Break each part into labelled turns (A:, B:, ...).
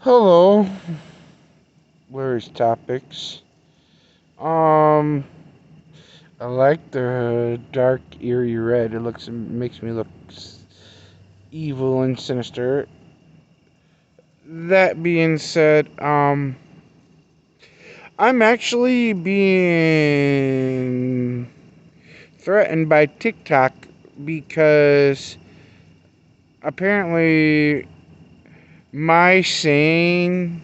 A: Hello, where's topics? Um, I like the dark, eerie red. Makes me look evil and sinister. That being said, I'm actually being threatened by TikTok because apparently my saying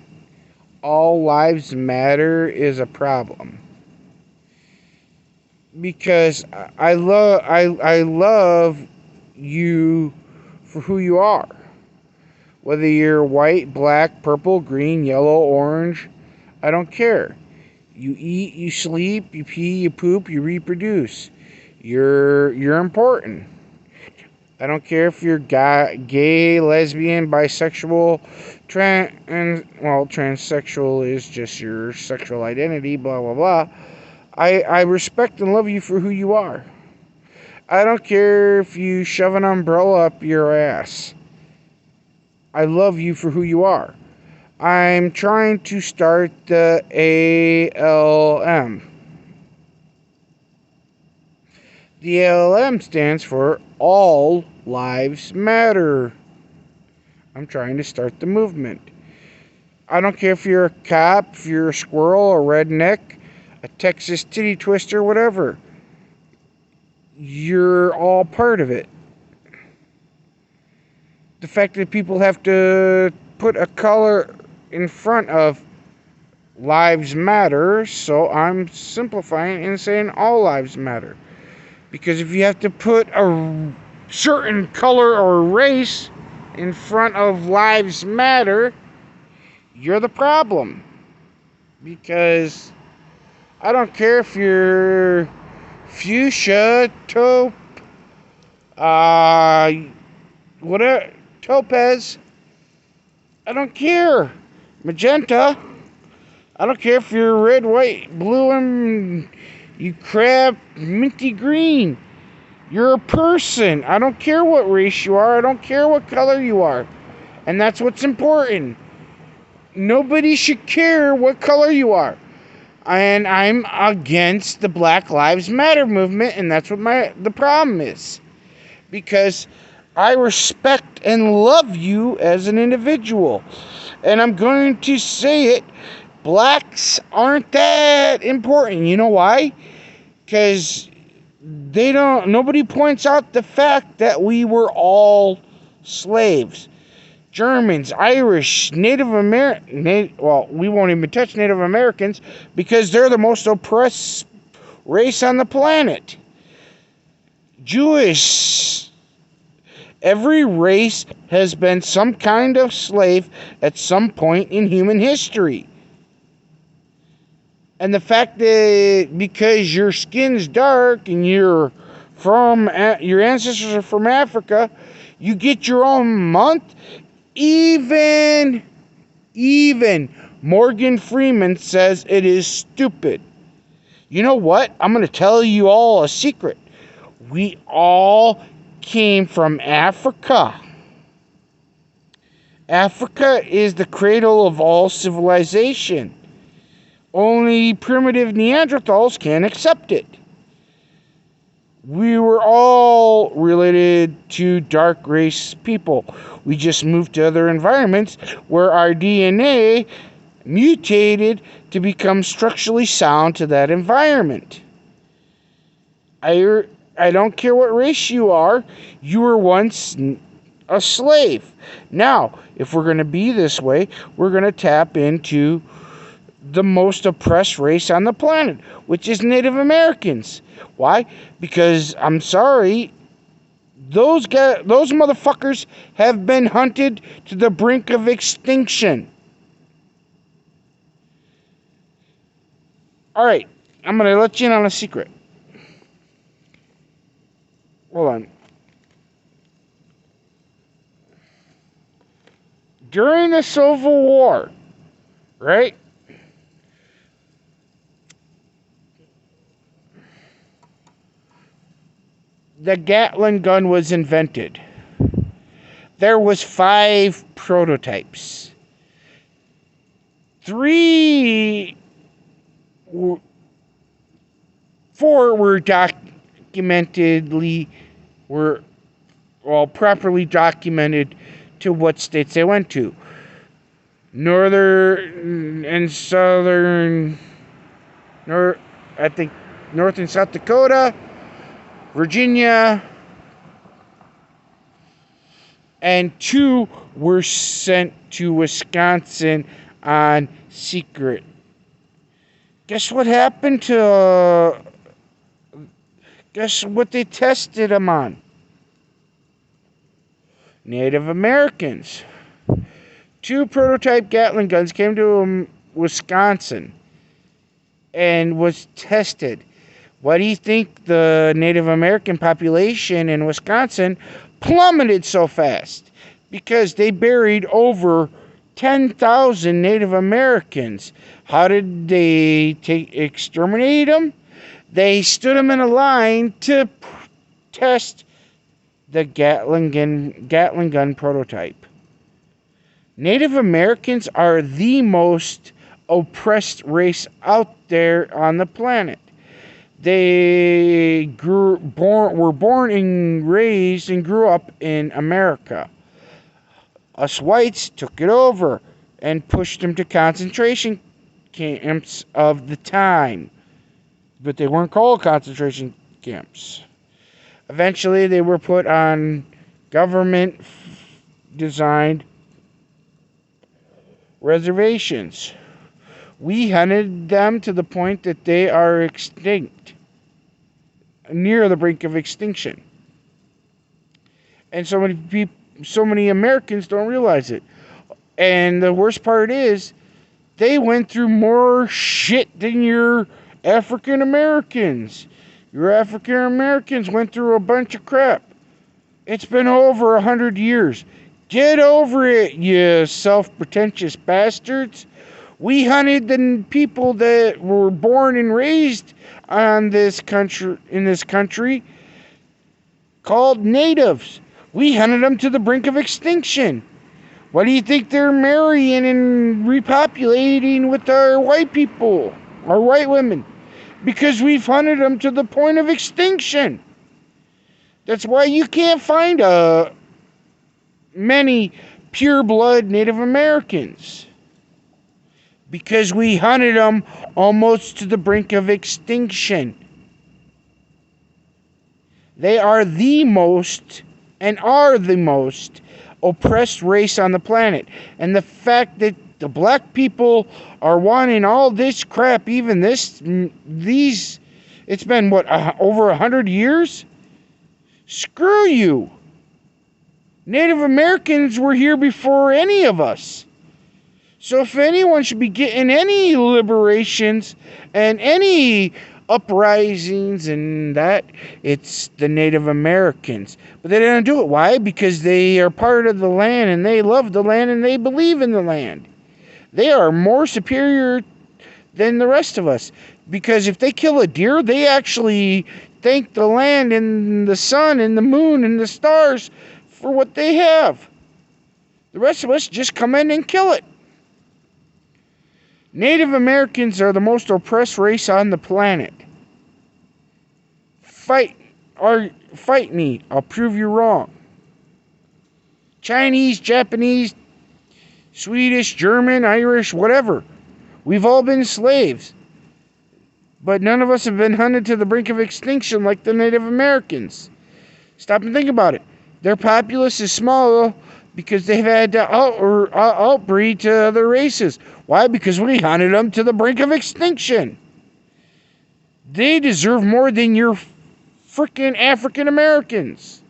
A: all lives matter is a problem. Because I love you for who you are. Whether you're white, black, purple, green, yellow, orange, I don't care. You eat, you sleep, you pee, you poop, you reproduce. You're important. I don't care if you're gay, lesbian, bisexual, transsexual is just your sexual identity, blah blah blah. I respect and love you for who you are. I don't care if you shove an umbrella up your ass. I love you for who you are. I'm trying to start the ALM. The ALM stands for All Lives Matter. I'm trying to start the movement. I don't care if you're a cop, if you're a squirrel, a redneck, a Texas titty twister, whatever. You're all part of it. The fact that people have to put a color in front of lives matter, so I'm simplifying and saying all lives matter. Because if you have to put a certain color or race in front of lives matter, you're the problem. Because I don't care if you're fuchsia, taupe, whatever, topaz, I don't care. Magenta, I don't care if you're red, white, blue, and you crab, minty green. You're a person. I don't care what race you are. I don't care what color you are. And that's what's important. Nobody should care what color you are. And I'm against the Black Lives Matter movement, and that's what the problem is. Because I respect and love you as an individual. And I'm going to say it. Blacks aren't that important. You know why? Because nobody points out the fact that we were all slaves. Germans, Irish, Native American, well, we won't even touch Native Americans because they're the most oppressed race on the planet. Jewish. Every race has been some kind of slave at some point in human history. And the fact that because your skin's dark and your ancestors are from Africa, you get your own month. Even Morgan Freeman says it is stupid. You know what? I'm going to tell you all a secret. We all came from Africa. Africa is the cradle of all civilization. Only primitive Neanderthals can accept it. We were all related to dark race people. We just moved to other environments where our DNA mutated to become structurally sound to that environment. I don't care what race you are, you were once a slave. Now, if we're going to be this way, we're going to tap into the most oppressed race on the planet, which is Native Americans. Why? Because I'm sorry, those motherfuckers have been hunted to the brink of extinction. All right, I'm gonna let you in on a secret. Hold on. During the Civil War, right? The Gatling gun was invented. There was 5 prototypes. Three, four were properly documented to what states they went to. Northern and southern, North and South Dakota, Virginia, and 2 were sent to Wisconsin on secret. Guess what happened to, guess what they tested them on? Native Americans. 2 prototype Gatling guns came to Wisconsin and was tested. Why do you think the Native American population in Wisconsin plummeted so fast? Because they buried over 10,000 Native Americans. How did they exterminate them? They stood them in a line to test the Gatling gun prototype. Native Americans are the most oppressed race out there on the planet. They were born and raised and grew up in America. Us whites took it over and pushed them to concentration camps of the time. But they weren't called concentration camps. Eventually, they were put on government-designed reservations. We hunted them to the point that they are extinct, near the brink of extinction. And so many Americans don't realize it. And the worst part is, they went through more shit than your African Americans. Your African Americans went through a bunch of crap. It's been over 100 years. Get over it, you self-pretentious bastards. We hunted the people that were born and raised in this country, called natives. We hunted them to the brink of extinction. Why do you think they're marrying and repopulating with our white people, our white women? Because we've hunted them to the point of extinction. That's why you can't find many pure-blood Native Americans. Because we hunted them almost to the brink of extinction. They are the most oppressed race on the planet. And the fact that the black people are wanting all this crap, even it's been, over 100 years? Screw you. Native Americans were here before any of us. So if anyone should be getting any liberations and any uprisings and that, it's the Native Americans. But they didn't do it. Why? Because they are part of the land and they love the land and they believe in the land. They are more superior than the rest of us. Because if they kill a deer, they actually thank the land and the sun and the moon and the stars for what they have. The rest of us just come in and kill it. Native Americans are the most oppressed race on the planet. Fight me. I'll prove you wrong. Chinese, Japanese, Swedish, German, Irish, whatever. We've all been slaves. But none of us have been hunted to the brink of extinction like the Native Americans. Stop and think about it. Their populace is small because they've had to outbreed to other races. Why? Because we hunted them to the brink of extinction. They deserve more than your freaking African Americans.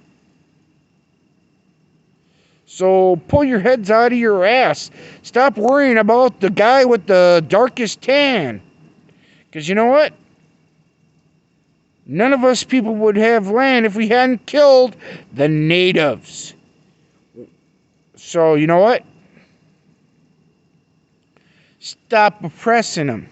A: So pull your heads out of your ass. Stop worrying about the guy with the darkest tan. Because you know what? None of us people would have land if we hadn't killed the natives. So you know what? Stop oppressing them.